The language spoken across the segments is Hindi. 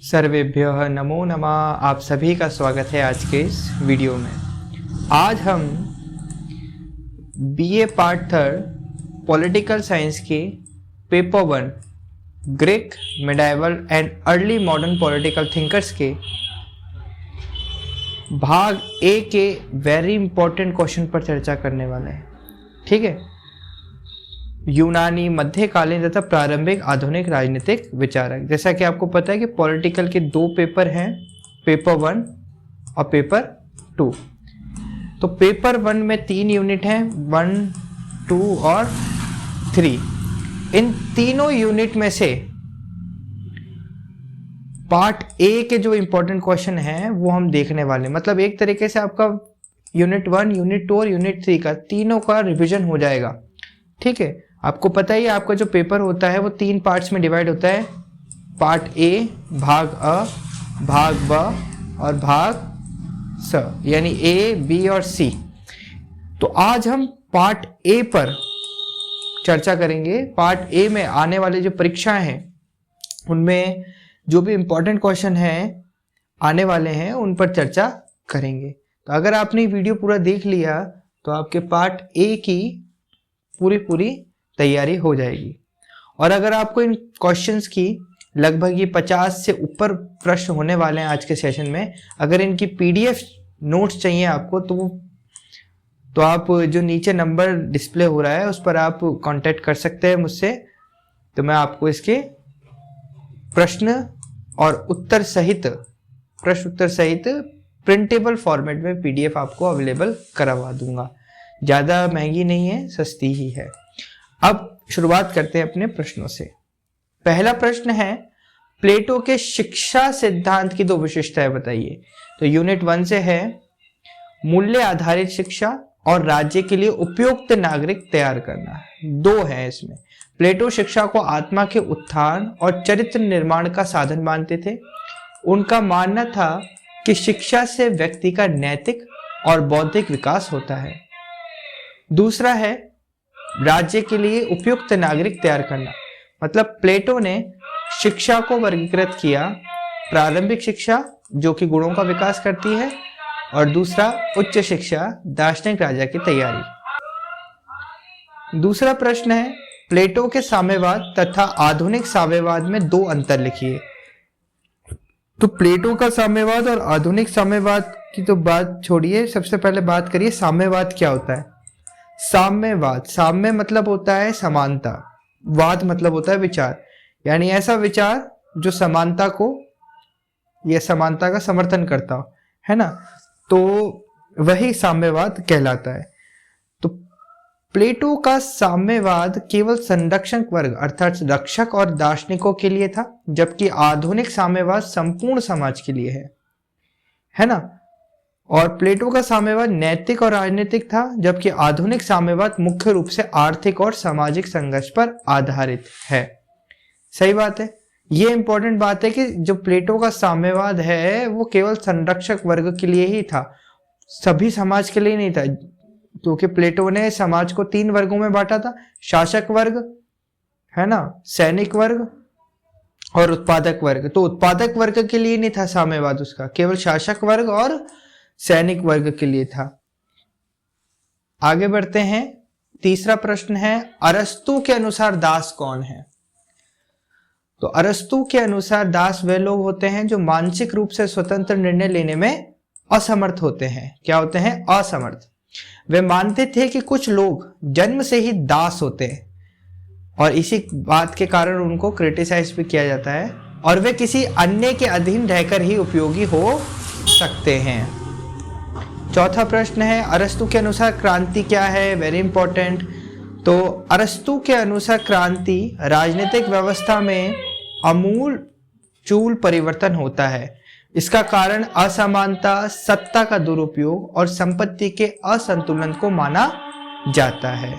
सर्वेभ्यः नमो नमः। आप सभी का स्वागत है आज के इस वीडियो में। आज हम बीए पार्ट 3 पॉलिटिकल साइंस के paper 1 Greek medieval and early modern political thinkers के भाग ए के वेरी इंपॉर्टेंट क्वेश्चन पर चर्चा करने वाले हैं। ठीक है, यूनानी, मध्यकालीन तथा प्रारंभिक आधुनिक राजनीतिक विचारक। जैसा कि आपको पता है कि पॉलिटिकल के 2 पेपर हैं, पेपर 1 और पेपर 2। तो पेपर 1 में 3 यूनिट हैं, 1, 2 और 3। इन तीनों यूनिट में से पार्ट ए के जो इंपॉर्टेंट क्वेश्चन हैं वो हम देखने वाले हैं। मतलब एक तरीके से आपका यूनिट 1, यूनिट 2 और यूनिट 3 का तीनों का रिवीजन हो जाएगा। ठीक है, आपको पता ही है आपका जो पेपर होता है वो 3 पार्ट्स में डिवाइड होता है। पार्ट ए, भाग अ, भाग ब और भाग स, यानी ए, बी और सी। तो आज हम पार्ट ए पर चर्चा करेंगे। पार्ट ए में आने वाले जो परीक्षाएं हैं उनमें जो भी इंपॉर्टेंट क्वेश्चन हैं आने वाले हैं उन पर चर्चा करेंगे। तो अगर आपने वीडियो पूरा देख लिया तो आपके पार्ट ए की पूरी तैयारी हो जाएगी। और अगर आपको इन क्वेश्चंस की लगभग ये 50 से ऊपर प्रश्न होने वाले हैं आज के सेशन में, अगर इनकी पीडीएफ नोट्स चाहिए आपको तो आप जो नीचे नंबर डिस्प्ले हो रहा है उस पर आप कांटेक्ट कर सकते हैं मुझसे। तो मैं आपको इसके प्रश्न उत्तर सहित प्रिंटेबल फॉर्मेट में पीडीएफ आपको अवेलेबल करवा दूंगा। ज़्यादा महंगी नहीं है, सस्ती ही है। अब शुरुआत करते हैं अपने प्रश्नों से। पहला प्रश्न है, प्लेटो के शिक्षा सिद्धांत की 2 विशेषताएं बताइए। तो यूनिट 1 से है मूल्य आधारित शिक्षा और राज्य के लिए उपयुक्त नागरिक तैयार करना। 2 है इसमें। प्लेटो शिक्षा को आत्मा के उत्थान और चरित्र निर्माण का साधन मानते थे। उनका मानना था कि शिक्षा से व्यक्ति का नैतिक और बौद्धिक विकास होता है। दूसरा है राज्य के लिए उपयुक्त नागरिक तैयार करना। मतलब प्लेटो ने शिक्षा को वर्गीकृत किया, प्रारंभिक शिक्षा जो कि गुणों का विकास करती है और दूसरा उच्च शिक्षा, दार्शनिक राजा की तैयारी। दूसरा प्रश्न है, प्लेटो के साम्यवाद तथा आधुनिक साम्यवाद में 2 अंतर लिखिए। तो प्लेटो का साम्यवाद और आधुनिक साम्यवाद की तो बात छोड़िए, सबसे पहले बात करिए साम्यवाद क्या होता है। साम्यवाद, साम्य मतलब होता है समानता, वाद मतलब होता है विचार, यानी ऐसा विचार जो समानता का समर्थन करता हो, है ना। तो वही साम्यवाद कहलाता है। तो प्लेटो का साम्यवाद केवल संरक्षक वर्ग अर्थात रक्षक और दार्शनिकों के लिए था, जबकि आधुनिक साम्यवाद संपूर्ण समाज के लिए है ना। और प्लेटो का साम्यवाद नैतिक और राजनीतिक था, जबकि आधुनिक साम्यवाद मुख्य रूप से आर्थिक और सामाजिक संघर्ष पर आधारित है। सही बात है। ये इंपॉर्टेंट बात है कि जो प्लेटो का साम्यवाद है वो केवल संरक्षक वर्ग के लिए ही था, सभी समाज के लिए नहीं था। क्योंकि प्लेटो ने समाज को 3 वर्गों में बांटा था, शासक वर्ग, है ना, सैनिक वर्ग और उत्पादक वर्ग। तो उत्पादक वर्ग के लिए नहीं था साम्यवाद उसका, केवल शासक वर्ग और सैनिक वर्ग के लिए था। आगे बढ़ते हैं। तीसरा प्रश्न है, अरस्तु के अनुसार दास कौन है। तो अरस्तु के अनुसार दास वे लोग होते हैं जो मानसिक रूप से स्वतंत्र निर्णय लेने में असमर्थ होते हैं। क्या होते हैं? असमर्थ। वे मानते थे कि कुछ लोग जन्म से ही दास होते हैं और इसी बात के कारण उनको क्रिटिसाइज भी किया जाता है, और वे किसी अन्य के अधीन रहकर ही उपयोगी हो सकते हैं। चौथा प्रश्न है, अरस्तु के अनुसार क्रांति क्या है। Very important. तो अरस्तु के अनुसार क्रांति राजनीतिक व्यवस्था में आमूल परिवर्तन होता है। इसका कारण असमानता, सत्ता का दुरुपयोग और संपत्ति के असंतुलन को माना जाता है।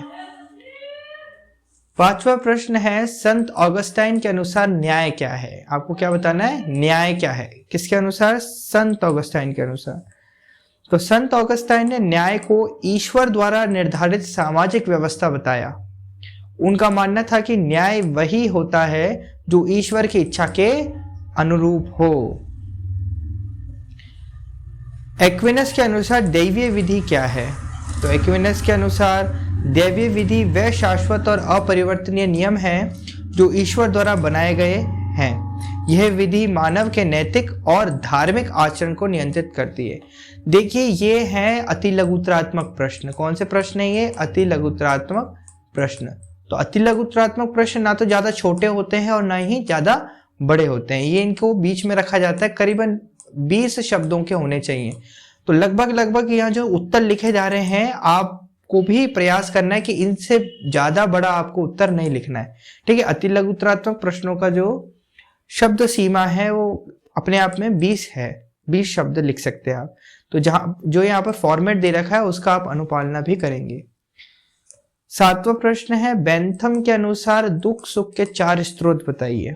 5वां प्रश्न है, संत ऑगस्टाइन के अनुसार न्याय क्या है। आपको क्या बताना है? न्याय क्या है। किसके अनुसार? संत ऑगस्टाइन के अनुसार। तो संत ऑगस्टाइन ने न्याय को ईश्वर द्वारा निर्धारित सामाजिक व्यवस्था बताया। उनका मानना था कि न्याय वही होता है जो ईश्वर की इच्छा के अनुरूप हो। एक्विनस के अनुसार दैवीय विधि क्या है? तो एक्विनस के अनुसार दैवीय विधि वह शाश्वत और अपरिवर्तनीय नियम है जो ईश्वर द्वारा बनाए गए हैं। यह विधि मानव के नैतिक और धार्मिक आचरण को नियंत्रित करती है। देखिए, ये है अति लघुतरात्मक प्रश्न। कौन से प्रश्न है ये? अति लघुतरात्मक प्रश्न। तो अति लघुतरात्मक प्रश्न ना तो ज्यादा छोटे होते हैं और ना ही ज्यादा बड़े होते हैं। ये इनको बीच में रखा जाता है, करीबन 20 शब्दों के होने चाहिए। तो लगभग यहाँ जो उत्तर लिखे जा रहे हैं, आपको भी प्रयास करना है कि इनसे ज्यादा बड़ा आपको उत्तर नहीं लिखना है। ठीक है, अति लघुतरात्मक प्रश्नों का जो शब्द सीमा है वो अपने आप में 20 है, 20 शब्द लिख सकते हैं आप। तो जो यहाँ पर फॉर्मेट दे रखा है उसका आप अनुपालना भी करेंगे। 7वां प्रश्न है, बेंथम के अनुसार दुख सुख के 4 स्रोत बताइए।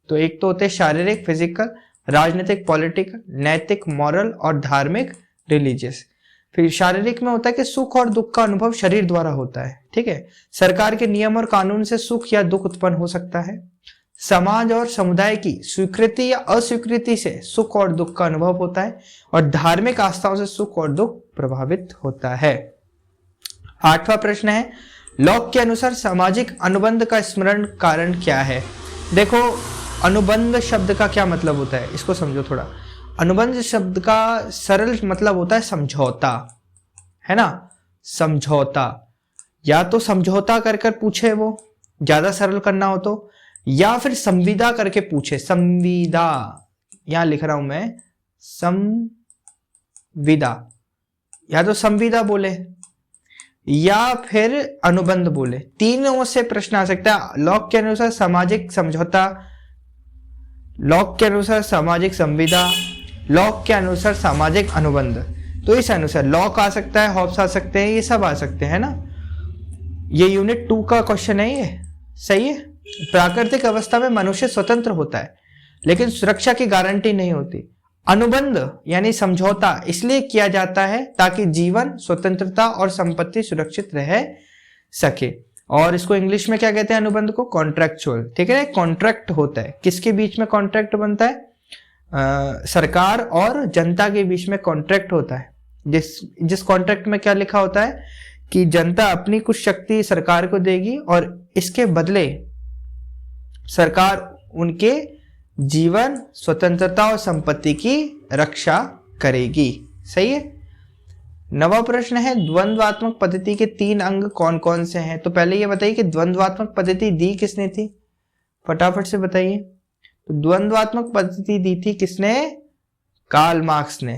तो एक तो होते हैं शारीरिक फिजिकल, राजनीतिक पॉलिटिकल, नैतिक मॉरल और धार्मिक रिलीजियस। फिर शारीरिक में होता है कि सुख और दुख का अनुभव शरीर द्वारा होता है। ठीक है, सरकार के नियम और कानून से सुख या दुख उत्पन्न हो सकता है। समाज और समुदाय की स्वीकृति या अस्वीकृति से सुख और दुख का अनुभव होता है। और धार्मिक आस्थाओं से सुख और दुख प्रभावित होता है। 8वां प्रश्न है, लॉक के अनुसार सामाजिक अनुबंध का स्मरण कारण क्या है? देखो, अनुबंध शब्द का क्या मतलब होता है, इसको समझो थोड़ा। अनुबंध शब्द का सरल मतलब होता है समझौता, है ना? समझौता, या तो समझौता कर कर पूछे, वो ज्यादा सरल करना हो तो, या फिर संविदा करके पूछे। संविदा, यहां लिख रहा हूं मैं, संविदा, या तो संविदा बोले या फिर अनुबंध बोले। तीनों से प्रश्न आ सकता है। लॉक के अनुसार सामाजिक समझौता, लॉक के अनुसार सामाजिक संविदा, लॉक के अनुसार सामाजिक अनुबंध। तो इस अनुसार लॉक आ सकता है, हॉब्स आ सकते हैं, ये सब आ सकते हैं ना। ये यूनिट 2 का क्वेश्चन है, ये सही है। प्राकृतिक अवस्था में मनुष्य स्वतंत्र होता है लेकिन सुरक्षा की गारंटी नहीं होती। अनुबंध यानी समझौता इसलिए किया जाता है ताकि जीवन, स्वतंत्रता और संपत्ति सुरक्षित रह सके। और इसको इंग्लिश में क्या कहते हैं? अनुबंध को कॉन्ट्रैक्चुअल। ठीक है, कॉन्ट्रैक्ट होता है। किसके बीच में कॉन्ट्रैक्ट बनता है? सरकार और जनता के बीच में कॉन्ट्रैक्ट होता है। जिस कॉन्ट्रैक्ट में क्या लिखा होता है कि जनता अपनी कुछ शक्ति सरकार को देगी और इसके बदले सरकार उनके जीवन, स्वतंत्रता और संपत्ति की रक्षा करेगी। सही है। 9वां प्रश्न है, द्वंद्वात्मक पद्धति के 3 अंग कौन कौन से हैं? तो पहले ये बताइए कि द्वंद्वात्मक पद्धति दी किसने थी, फटाफट से बताइए। तो द्वंद्वात्मक पद्धति दी थी किसने? कार्ल मार्क्स ने।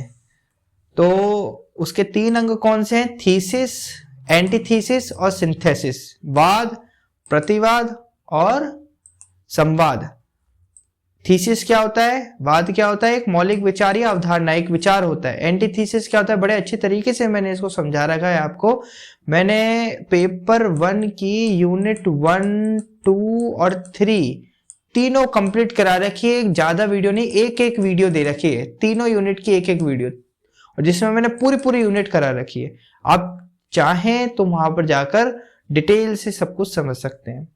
तो उसके 3 अंग कौन से हैं? थीसिस, एंटीथीसिस और सिंथेसिस। वाद, प्रतिवाद और संवाद। थीसिस क्या होता है? वाद क्या होता है? एक मौलिक विचार या अवधारणा, एक विचार होता है। एंटीथीसिस क्या होता है? बड़े अच्छे तरीके से मैंने इसको समझा रखा है आपको। मैंने पेपर 1 की यूनिट 1, 2 और 3 तीनों कंप्लीट करा रखी है। ज्यादा वीडियो नहीं, एक वीडियो दे रखी है, तीनों यूनिट की एक वीडियो, और जिसमें मैंने पूरी यूनिट करा रखी है। आप चाहें तो वहां पर जाकर डिटेल से सब कुछ समझ सकते हैं।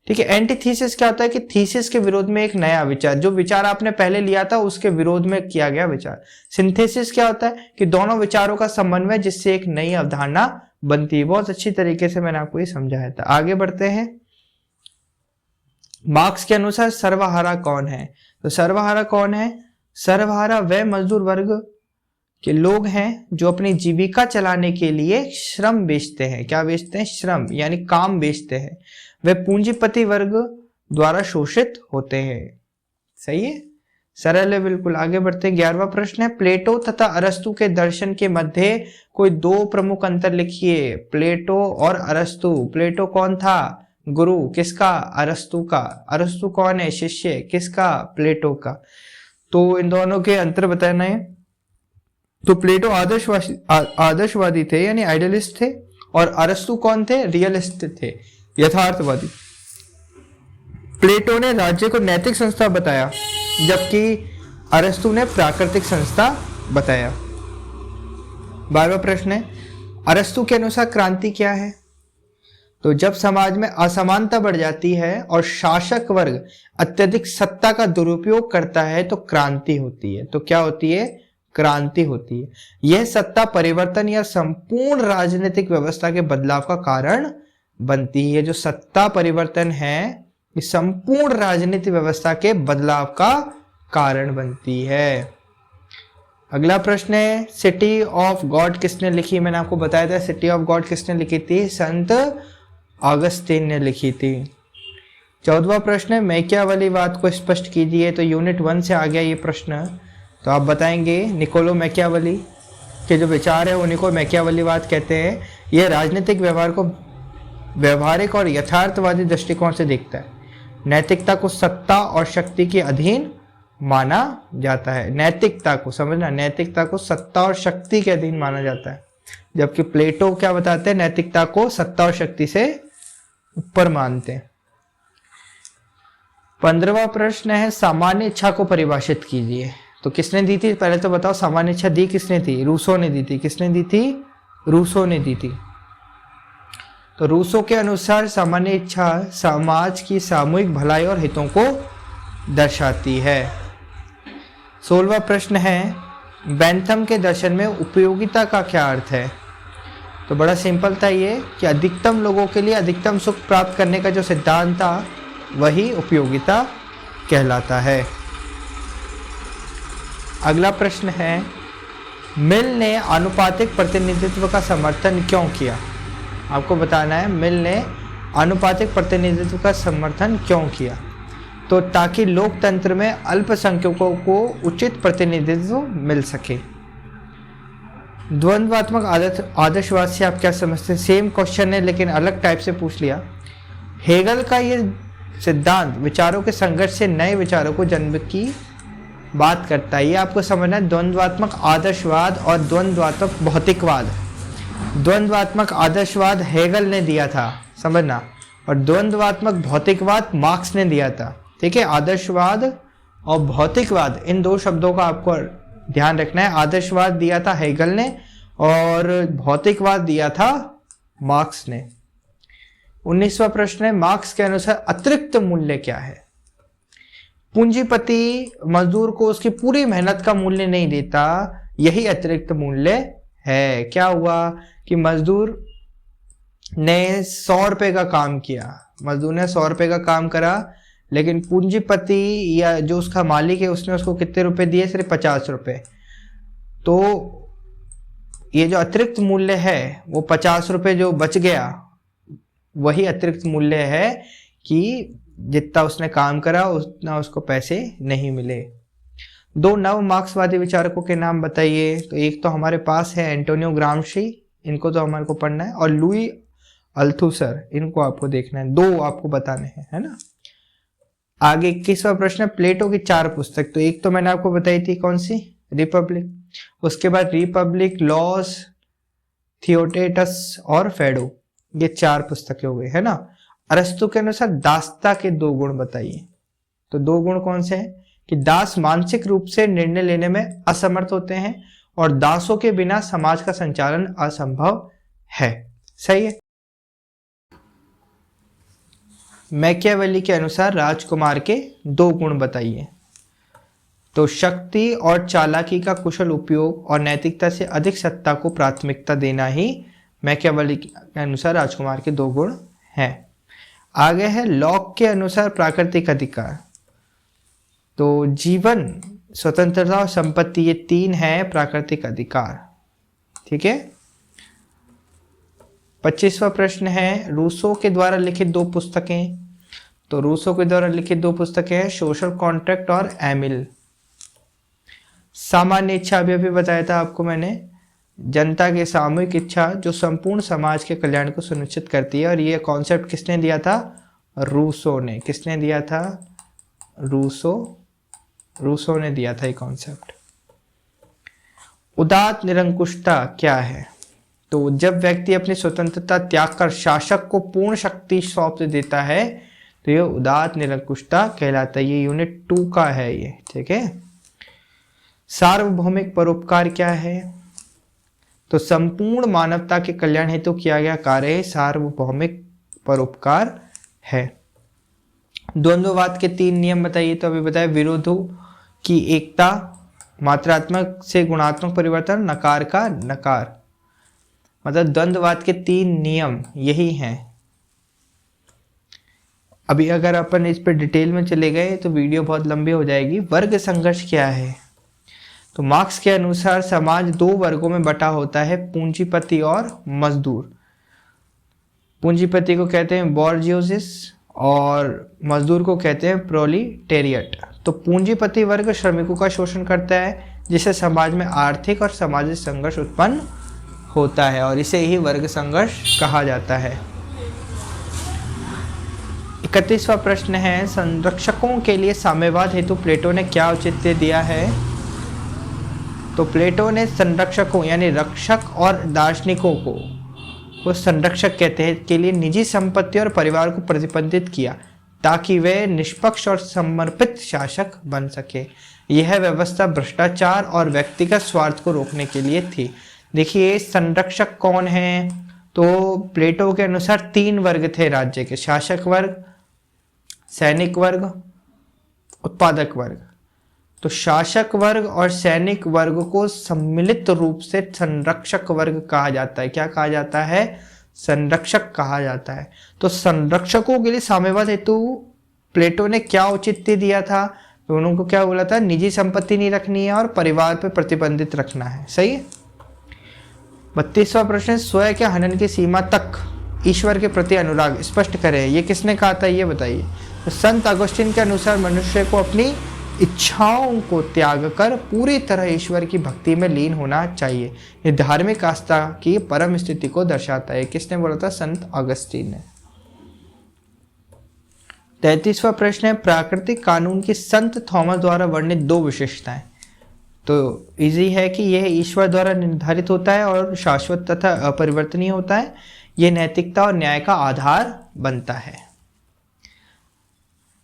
ठीक है। एंटीथीसिस क्या होता है कि थीसिस के विरोध में एक नया विचार, जो विचार आपने पहले लिया था उसके विरोध में किया गया विचार। सिंथेसिस क्या होता है कि दोनों विचारों का समन्वय जिससे एक नई अवधारणा बनती है। बहुत अच्छी तरीके से मैंने आपको ये समझाया था। आगे बढ़ते हैं। मार्क्स के अनुसार सर्वहारा कौन है? तो सर्वहारा कौन है? सर्वहारा वह मजदूर वर्ग के लोग हैं जो अपनी जीविका चलाने के लिए श्रम बेचते हैं। क्या बेचते हैं? श्रम यानी काम बेचते हैं। वे पूंजीपति वर्ग द्वारा शोषित होते हैं। सही है, सरल है बिल्कुल। आगे बढ़ते हैं। 11वां प्रश्न है, प्लेटो तथा अरस्तु के दर्शन के मध्य कोई 2 प्रमुख अंतर लिखिए। प्लेटो और अरस्तु। प्लेटो कौन था? गुरु किसका? अरस्तु का। अरस्तु कौन है? शिष्य किसका? प्लेटो का। तो इन दोनों के अंतर बताना है। तो प्लेटो आदर्शवादी थे यानी आइडियलिस्ट थे, और अरस्तु कौन थे? रियलिस्ट थे, यथार्थवादी। प्लेटो ने राज्य को नैतिक संस्था बताया जबकि अरस्तु ने प्राकृतिक संस्था बताया। 12वां प्रश्न है, अरस्तु के अनुसार क्रांति क्या है? तो जब समाज में असमानता बढ़ जाती है और शासक वर्ग अत्यधिक सत्ता का दुरुपयोग करता है तो क्रांति होती है। तो क्या होती है? क्रांति होती है। यह सत्ता परिवर्तन या संपूर्ण राजनीतिक व्यवस्था के बदलाव का कारण बनती है। जो सत्ता परिवर्तन है ये संपूर्ण राजनीतिक व्यवस्था के बदलाव का कारण बनती है। अगला प्रश्न है, सिटी ऑफ गॉड किसने लिखी? मैंने आपको बताया था सिटी ऑफ गॉड किसने लिखी थी? संत ऑगस्टीन ने लिखी थी। 14वां प्रश्न है, मैकियावेलीवाद को स्पष्ट कीजिए। तो यूनिट 1 से आ गया ये प्रश्न। तो आप बताएंगे निकोलो मैकियावेली के जो विचार है उन्हीं को मैकियावेलीवाद कहते हैं। यह राजनीतिक व्यवहार को व्यवहारिक और यथार्थवादी दृष्टिकोण से देखता है। नैतिकता को सत्ता और शक्ति के अधीन माना जाता है। नैतिकता को समझना, नैतिकता को सत्ता और शक्ति के अधीन माना जाता है, जबकि प्लेटो क्या बताते हैं? नैतिकता को सत्ता और शक्ति से ऊपर मानते हैं। 15वां प्रश्न है, सामान्य इच्छा को परिभाषित कीजिए। तो किसने दी थी? पहले तो बताओ सामान्य इच्छा दी किसने थी? रूसो ने दी थी। किसने दी थी? रूसो ने दी थी। तो रूसो के अनुसार सामान्य इच्छा समाज की सामूहिक भलाई और हितों को दर्शाती है। 16वां प्रश्न है, बेंथम के दर्शन में उपयोगिता का क्या अर्थ है? तो बड़ा सिंपल था ये कि अधिकतम लोगों के लिए अधिकतम सुख प्राप्त करने का जो सिद्धांत था वही उपयोगिता कहलाता है। अगला प्रश्न है, मिल ने आनुपातिक प्रतिनिधित्व का समर्थन क्यों किया? आपको बताना है मिल ने आनुपातिक प्रतिनिधित्व का समर्थन क्यों किया। तो ताकि लोकतंत्र में अल्पसंख्यकों को उचित प्रतिनिधित्व मिल सके। द्वंद्वात्मक आदर्शवाद से आप क्या समझते हैं? सेम क्वेश्चन है लेकिन अलग टाइप से पूछ लिया। हेगल का ये सिद्धांत विचारों के संघर्ष से नए विचारों को जन्म की बात करता है। ये आपको समझना है, द्वंद्वात्मक आदर्शवाद और द्वंद्वात्मक भौतिकवाद। द्वंद्वात्मक आदर्शवाद हेगल ने दिया था, समझना, और द्वंद्वात्मक भौतिकवाद मार्क्स ने दिया था। ठीक है, आदर्शवाद और भौतिकवाद इन दो शब्दों का आपको ध्यान रखना है। आदर्शवाद दिया था हेगल ने और भौतिकवाद दिया था मार्क्स ने। 19वां प्रश्न है, मार्क्स के अनुसार अतिरिक्त मूल्य क्या है? पूंजीपति मजदूर को उसकी पूरी मेहनत का मूल्य नहीं देता, यही अतिरिक्त मूल्य है। क्या हुआ कि मजदूर ने 100 रुपए का काम किया, मजदूर ने 100 रुपए का काम करा, लेकिन पूंजीपति या जो उसका मालिक है उसने उसको कितने रुपए दिए? सिर्फ 50 रुपए। तो ये जो अतिरिक्त मूल्य है वो 50 रुपए जो बच गया वही अतिरिक्त मूल्य है कि जितना उसने काम करा उतना उसको पैसे नहीं मिले। 2 नव मार्क्सवादी विचारकों के नाम बताइए। तो एक तो हमारे पास है एंटोनियो ग्राम्शी, इनको तो हमारे को पढ़ना है, और लुई अल्थुसर, इनको आपको देखना है। 2 आपको बताने हैं, है ना। आगे 21वां प्रश्न है, प्लेटो की 4 पुस्तक। तो एक तो मैंने आपको बताई थी, कौन सी? रिपब्लिक। उसके बाद रिपब्लिक, लॉस, थियोटेटस और फेडो, ये 4 पुस्तकें हो गई, है ना। अरस्तु के अनुसार दासता के 2 गुण बताइए। तो 2 गुण कौन से हैं? कि दास मानसिक रूप से निर्णय लेने में असमर्थ होते हैं और दासों के बिना समाज का संचालन असंभव है। सही है। मैकियावेली के अनुसार राजकुमार के 2 गुण बताइए। तो शक्ति और चालाकी का कुशल उपयोग और नैतिकता से अधिक सत्ता को प्राथमिकता देना ही मैकियावेली के अनुसार राजकुमार के 2 गुण हैं। आगे है लॉक के अनुसार प्राकृतिक अधिकार। तो जीवन, स्वतंत्रता और संपत्ति, ये 3 है प्राकृतिक अधिकार। ठीक है। 25वां प्रश्न है, रूसो के द्वारा लिखित 2 पुस्तकें। तो रूसो के द्वारा लिखित 2 पुस्तकें हैं, सोशल कॉन्ट्रैक्ट और एमिल। सामान्य इच्छा अभी बताया था आपको मैंने, जनता की सामूहिक इच्छा जो संपूर्ण समाज के कल्याण को सुनिश्चित करती है। और ये कॉन्सेप्ट किसने दिया था? रूसो ने। किसने दिया था? रूसो ने दिया था ये कॉन्सेप्ट। उदात्त निरंकुशता क्या है? तो जब व्यक्ति अपनी स्वतंत्रता त्याग कर शासक को पूर्ण शक्ति सौंप देता है तो ये उदात्त निरंकुशता कहलाता है। ये यूनिट 2 का है ये। ठीक है। सार्वभौमिक परोपकार क्या है? तो संपूर्ण मानवता के कल्याण हेतु किया गया कार्य है सार्वभौमिक परोपकार है। द्वंद्ववाद के 3 नियम बताइए। तो अभी बताए, विरोधों की एकता, मात्रात्मक से गुणात्मक परिवर्तन, नकार का नकार। मतलब द्वंद्ववाद के 3 नियम यही हैं। अभी अगर अपन इस पर डिटेल में चले गए तो वीडियो बहुत लंबी हो जाएगी। वर्ग संघर्ष क्या है? तो मार्क्स के अनुसार समाज 2 वर्गों में बटा होता है, पूंजीपति और मजदूर। पूंजीपति को कहते हैं बॉर्जियोसिस और मजदूर को कहते हैं प्रोलिटेरियट। तो पूंजीपति वर्ग श्रमिकों का शोषण करता है, जिससे समाज में आर्थिक और सामाजिक संघर्ष उत्पन्न होता है, और इसे ही वर्ग संघर्ष कहा जाता है। 31वां प्रश्न है, संरक्षकों के लिए साम्यवाद हेतु प्लेटो ने क्या औचित्य दिया है? तो प्लेटो ने संरक्षकों यानी रक्षक और दार्शनिकों को संरक्षक कहते हैं के लिए निजी संपत्ति और परिवार को प्रतिबंधित किया, ताकि वे निष्पक्ष और समर्पित शासक बन सके। यह व्यवस्था भ्रष्टाचार और व्यक्तिगत स्वार्थ को रोकने के लिए थी। देखिए, संरक्षक कौन है? तो प्लेटो के अनुसार 3 वर्ग थे राज्य के, शासक वर्ग, सैनिक वर्ग, उत्पादक वर्ग। तो शासक वर्ग और सैनिक वर्ग को सम्मिलित रूप से संरक्षक वर्ग कहा जाता है। क्या कहा जाता है? संरक्षक कहा जाता है। तो संरक्षकों के लिए साम्यवाद हेतु प्लेटो ने क्या औचित्य दिया था? तो उनको क्या बोला था? निजी संपत्ति नहीं रखनी है और परिवार पे प्रतिबंधित रखना है। सही है। 32वां प्रश्न, स्वयं के हनन की सीमा तक ईश्वर के प्रति अनुराग स्पष्ट करें। ये किसने कहा था, ये बताइए। तो संत अगस्टिन के अनुसार मनुष्य को अपनी इच्छाओं को त्याग कर पूरी तरह ईश्वर की भक्ति में लीन होना चाहिए। ये धार्मिक आस्था की परम स्थिति को दर्शाता है। किसने बोला था? संत अगस्टिन ने। 33वां प्रश्न है, प्राकृतिक कानून की संत थॉमस द्वारा वर्णित 2 विशेषताएं। तो इजी है कि यह ईश्वर द्वारा निर्धारित होता है और शाश्वत तथा अपरिवर्तनीय होता है। यह नैतिकता और न्याय का आधार बनता है।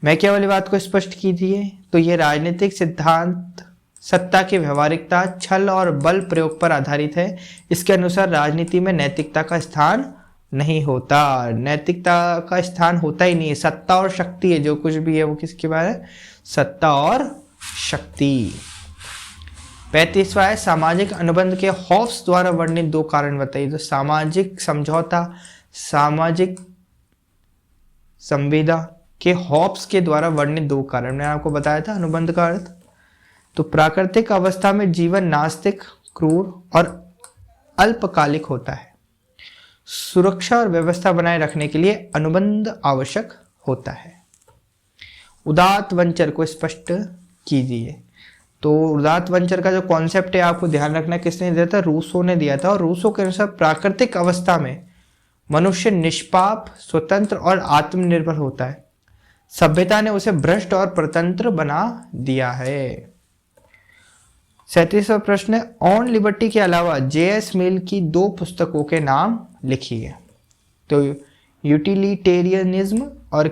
मैं क्या वाली बात को स्पष्ट कीजिए। तो ये राजनीतिक सिद्धांत सत्ता की व्यवहारिकता, छल और बल प्रयोग पर आधारित है। इसके अनुसार राजनीति में नैतिकता का स्थान नहीं होता। नैतिकता का स्थान होता ही नहीं है। सत्ता और शक्ति है, जो कुछ भी है वो किसके बारे में? सत्ता और शक्ति। 35वां है, सामाजिक अनुबंध के हॉब्स द्वारा वर्णित 2 कारण बताइए। तो सामाजिक समझौता, सामाजिक संविदा के हॉब्स के द्वारा वर्णित 2 कारण। मैंने आपको बताया था अनुबंध का अर्थ। तो प्राकृतिक अवस्था में जीवन नास्तिक, क्रूर और अल्पकालिक होता है। सुरक्षा और व्यवस्था बनाए रखने के लिए अनुबंध आवश्यक होता है। उदात्त वंचर को स्पष्ट कीजिए। तो उदात्त वंचर का जो कॉन्सेप्ट है आपको ध्यान रखना, किसने दिया था? रूसो ने दिया था। और रूसो के अनुसार प्राकृतिक अवस्था में मनुष्य निष्पाप, स्वतंत्र और आत्मनिर्भर होता है। सभ्यता ने उसे भ्रष्ट और परतंत्र बना दिया है। 37वां प्रश्न, ऑन लिबर्टी के अलावा J.S. मिल की 2 पुस्तकों के नाम लिखिए। तो यूटिलिटेरियनिज्म और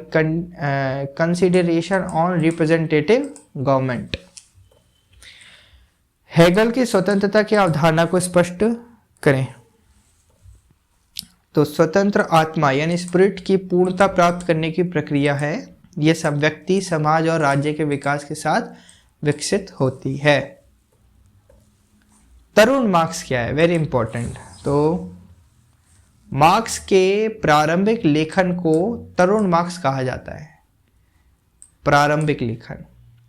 consideration on representative government. Hegel की स्वतंत्रता की अवधारणा को स्पष्ट करें। तो स्वतंत्र आत्मा यानी स्पिरिट की पूर्णता प्राप्त करने की प्रक्रिया है। यह सब व्यक्ति, समाज और राज्य के विकास के साथ विकसित होती है। तरुण मार्क्स क्या है? Very important. तो मार्क्स के प्रारंभिक लेखन को तरुण मार्क्स कहा जाता है। प्रारंभिक लेखन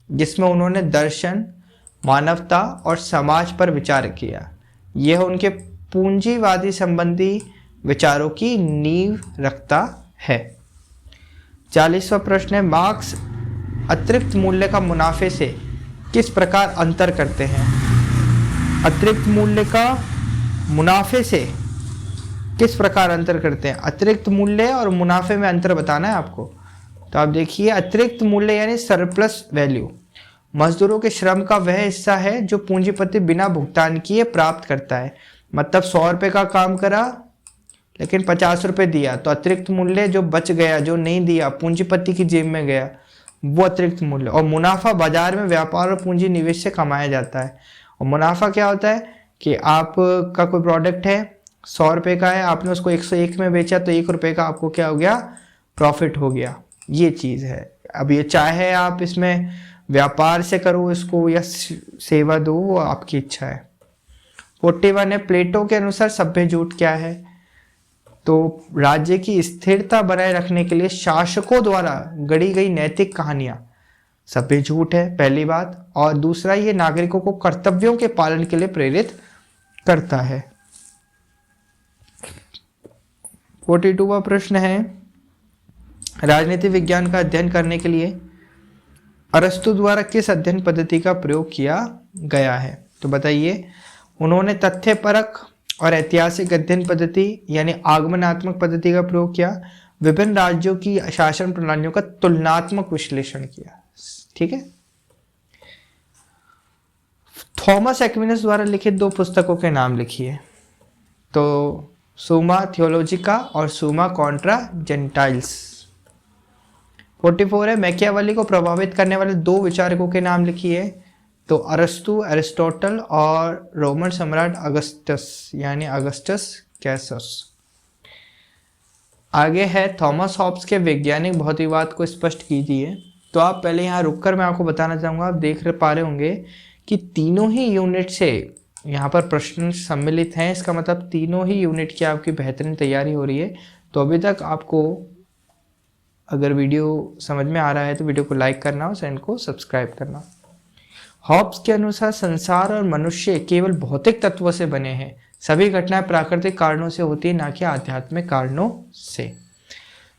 जिसमें उन्होंने दर्शन, मानवता और समाज पर विचार किया। यह उनके पूंजीवादी संबंधी विचारों की नींव रखता है। 40वां प्रश्न है, मार्क्स अतिरिक्त मूल्य का मुनाफे से किस प्रकार अंतर करते हैं? अतिरिक्त मूल्य का मुनाफे से किस प्रकार अंतर करते हैं? अतिरिक्त मूल्य और मुनाफे में अंतर बताना है आपको। तो आप देखिए, अतिरिक्त मूल्य यानी सरप्लस वैल्यू मजदूरों के श्रम का वह हिस्सा है जो पूंजीपति बिना भुगतान किए प्राप्त करता है। मतलब 100 रुपये का काम करा लेकिन 50 रुपये दिया, तो अतिरिक्त मूल्य जो बच गया, जो नहीं दिया, पूंजीपति की जेब में गया, वो अतिरिक्त मूल्य। और मुनाफा बाजार में व्यापार और पूंजी निवेश से कमाया जाता है। और मुनाफा क्या होता है कि आपका कोई प्रोडक्ट है, 100 रुपए का है, आपने उसको 101 में बेचा तो 1 रुपए का आपको क्या हो गया, प्रॉफिट हो गया। ये चीज है। अब ये चाहे आप इसमें व्यापार से करो इसको या सेवा दो, वो आपकी इच्छा है। 41 है, प्लेटो के अनुसार सभ्य झूठ क्या है? तो राज्य की स्थिरता बनाए रखने के लिए शासकों द्वारा गढ़ी गई नैतिक कहानियां सभ्य झूठ है, पहली बात। और दूसरा, ये नागरिकों को कर्तव्यों के पालन के लिए प्रेरित करता है। 42वां प्रश्न है, राजनीति विज्ञान का अध्ययन करने के लिए अरस्तु द्वारा किस अध्ययन पद्धति का प्रयोग किया गया है? तो बताइए। उन्होंने तथ्यपरक और ऐतिहासिक अध्ययन पद्धति यानी आगमनात्मक पद्धति का प्रयोग किया। विभिन्न राज्यों की शासन प्रणालियों का तुलनात्मक विश्लेषण किया। ठीक है। थॉमस एक्विनस द्वारा लिखित 2 पुस्तकों के नाम लिखिए। तो सुमा थियोलॉजिका और सुमा कॉन्ट्रा जेंटाइल्स। 44 है, मैकियावेली को प्रभावित करने वाले 2 विचारकों के नाम लिखिए। तो अरस्तु एरिस्टोटल और रोमन सम्राट अगस्टस यानी अगस्टस कैसस। आगे है, थॉमस हॉब्स के वैज्ञानिक भौतिकवाद को स्पष्ट कीजिए। तो आप पहले यहाँ रुककर मैं आपको बताना चाहूँगा, आप देख पा रहे होंगे कि तीनों ही यूनिट से यहाँ पर प्रश्न सम्मिलित हैं। इसका मतलब तीनों ही यूनिट की आपकी बेहतरीन तैयारी हो रही है। तो अभी तक आपको अगर वीडियो समझ में आ रहा है तो वीडियो को लाइक करना और चैनल को सब्सक्राइब करना। हॉब्स के अनुसार संसार और मनुष्य केवल भौतिक तत्वों से बने हैं। सभी घटनाएं प्राकृतिक कारणों से होती है, ना कि आध्यात्मिक कारणों से।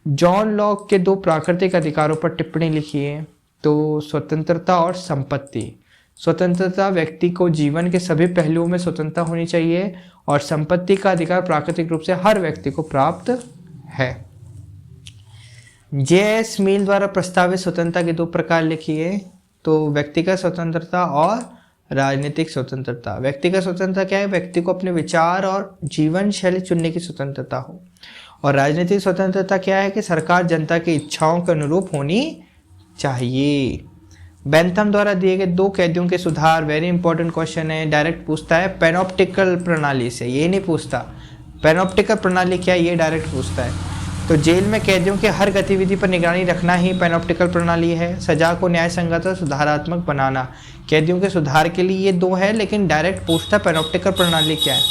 जॉन लॉक के 2 प्राकृतिक अधिकारों पर टिप्पणी लिखिए। तो स्वतंत्रता और संपत्ति। स्वतंत्रता, व्यक्ति को जीवन के सभी पहलुओं में स्वतंत्रता होनी चाहिए, और संपत्ति का अधिकार प्राकृतिक रूप से हर व्यक्ति को प्राप्त है। जे.एस. मिल द्वारा प्रस्तावित स्वतंत्रता के 2 प्रकार लिखिए। तो व्यक्तिगत स्वतंत्रता और राजनीतिक स्वतंत्रता। व्यक्तिगत स्वतंत्रता क्या है? व्यक्ति को अपने विचार और जीवन शैली चुनने की स्वतंत्रता हो। और राजनीतिक स्वतंत्रता क्या है? कि सरकार जनता की इच्छाओं के अनुरूप होनी चाहिए। बेंथम द्वारा दिए गए 2 कैदियों के सुधार, वेरी इंपॉर्टेंट क्वेश्चन है। डायरेक्ट पूछता है पैनोप्टिकल प्रणाली से, ये नहीं पूछता पैनोप्टिकल प्रणाली क्या है, ये डायरेक्ट पूछता है। तो जेल में कैदियों की हर गतिविधि पर निगरानी रखना ही पैनोप्टिकल प्रणाली है। सजा को न्याय संगत और सुधारात्मक बनाना, कैदियों के सुधार के लिए ये 2 है, लेकिन डायरेक्ट पूछता पैनोप्टिकल प्रणाली क्या है।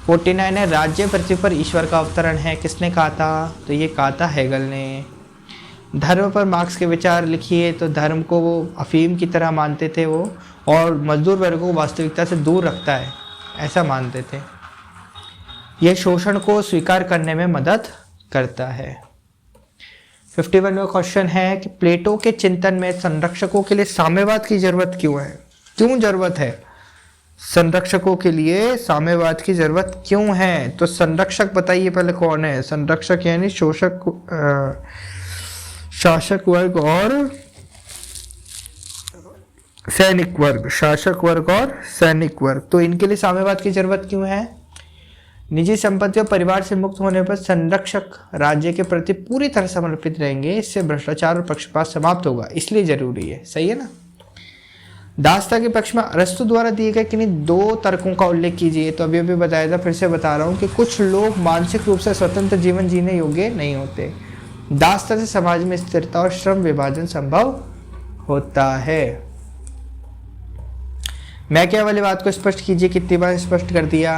49 है, राज्य पृथ्वी पर ईश्वर का अवतरण है, किसने कहा था? तो ये कहा था हेगल ने। धर्म पर मार्क्स के विचार लिखिए। तो धर्म को वो अफीम की तरह मानते थे वो, और मजदूर वर्ग को वास्तविकता से दूर रखता है, ऐसा मानते थे। यह शोषण को स्वीकार करने में मदद करता है। 51वां क्वेश्चन है कि प्लेटो के चिंतन में संरक्षकों के लिए साम्यवाद की जरूरत क्यों है? क्यों जरूरत है? संरक्षकों के लिए साम्यवाद की जरूरत क्यों है? तो संरक्षक बताइए पहले कौन है? संरक्षक यानी शासक वर्ग और सैनिक वर्ग। शासक वर्ग और सैनिक वर्ग, तो इनके लिए साम्यवाद की जरूरत क्यों है? निजी संपत्ति और परिवार से मुक्त होने पर संरक्षक राज्य के प्रति पूरी तरह समर्पित रहेंगे। इससे भ्रष्टाचार और पक्षपात समाप्त होगा, इसलिए जरूरी है। सही है ना? दासता के पक्ष में अरस्तु द्वारा दिए गए किन्हीं 2 तर्कों का उल्लेख कीजिए। तो अभी बताया था, फिर से बता रहा हूँ कि कुछ लोग मानसिक रूप से स्वतंत्र जीवन जीने योग्य नहीं होते। दासता से समाज में स्थिरता और श्रम विभाजन संभव होता है। मैकियावेली बात को स्पष्ट कीजिए। कितनी बार स्पष्ट कर दिया।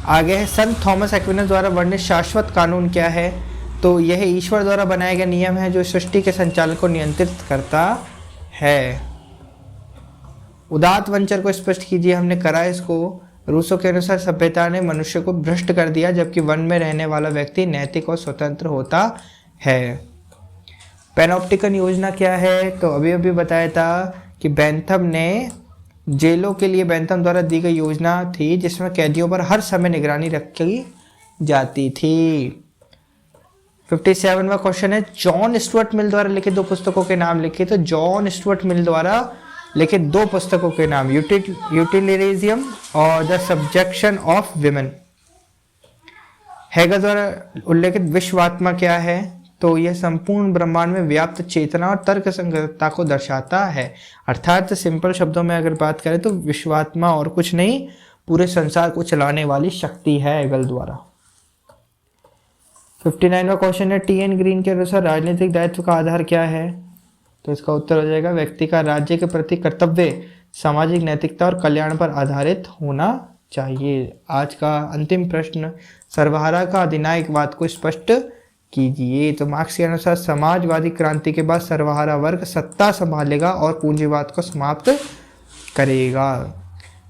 आगे है, संत थॉमस एक्विनस द्वारा वर्णित शाश्वत कानून क्या है? तो यह ईश्वर द्वारा बनाया गया नियम है जो सृष्टि के संचालन को नियंत्रित करता है। उदात्त वंचर को स्पष्ट कीजिए। हमने करा इसको। रूसो के अनुसार सभ्यता ने मनुष्य को भ्रष्ट कर दिया, जबकि वन में रहने वाला व्यक्ति नैतिक और स्वतंत्र होता है। पैनोप्टिकन योजना क्या है? तो अभी बताया था कि बेंथम ने जेलों के लिए बेंथम द्वारा दी गई योजना थी, जिसमें कैदियों पर हर समय निगरानी रखी जाती थी। 57वां क्वेश्चन है, जॉन स्टुअर्ट मिल द्वारा लिखित 2 पुस्तकों के नाम लिखिए। तो जॉन स्टुअर्ट मिल द्वारा लिखित 2 पुस्तकों के नाम, यूटिलिरिज्म और the subjection of women. Hegel द्वारा उल्लेखित विश्वात्मा क्या है? तो यह संपूर्ण ब्रह्मांड में व्याप्त चेतना और तर्क संगतता को दर्शाता है। अर्थात सिंपल शब्दों में अगर बात करें तो विश्वात्मा और कुछ नहीं, पूरे संसार को चलाने वाली शक्ति है हेगल द्वारा। 59वां क्वेश्चन है, टी एन ग्रीन के अनुसार राजनीतिक दायित्व का आधार क्या है? तो इसका उत्तर हो जाएगा व्यक्ति का राज्य के प्रति कर्तव्य सामाजिक नैतिकता और कल्याण पर आधारित होना चाहिए। आज का अंतिम प्रश्न, सर्वहारा का अधिनायकवाद को स्पष्ट कीजिए। तो मार्क्स के अनुसार समाजवादी क्रांति के बाद सर्वहारा वर्ग सत्ता संभालेगा और पूंजीवाद को समाप्त करेगा।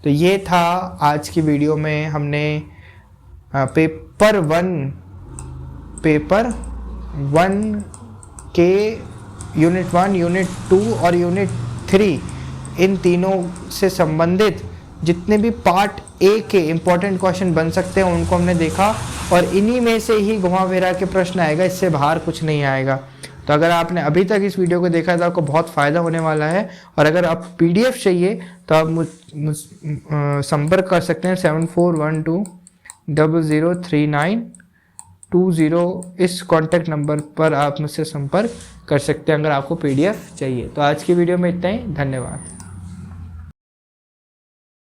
तो ये था आज की वीडियो में हमने पेपर वन के यूनिट 1, यूनिट 2 और यूनिट 3 इन तीनों से संबंधित जितने भी पार्ट ए के इम्पोर्टेंट क्वेश्चन बन सकते हैं उनको हमने देखा और इन्हीं में से ही घुमा फिरा के प्रश्न आएगा, इससे बाहर कुछ नहीं आएगा। तो अगर आपने अभी तक इस वीडियो को देखा तो आपको बहुत फ़ायदा होने वाला है। और अगर आप PDF चाहिए तो आप संपर्क कर सकते हैं 7412003920 इस कॉन्टैक्ट नंबर पर आप मुझसे संपर्क कर सकते हैं अगर आपको PDF चाहिए। तो आज की वीडियो में इतना ही, धन्यवाद।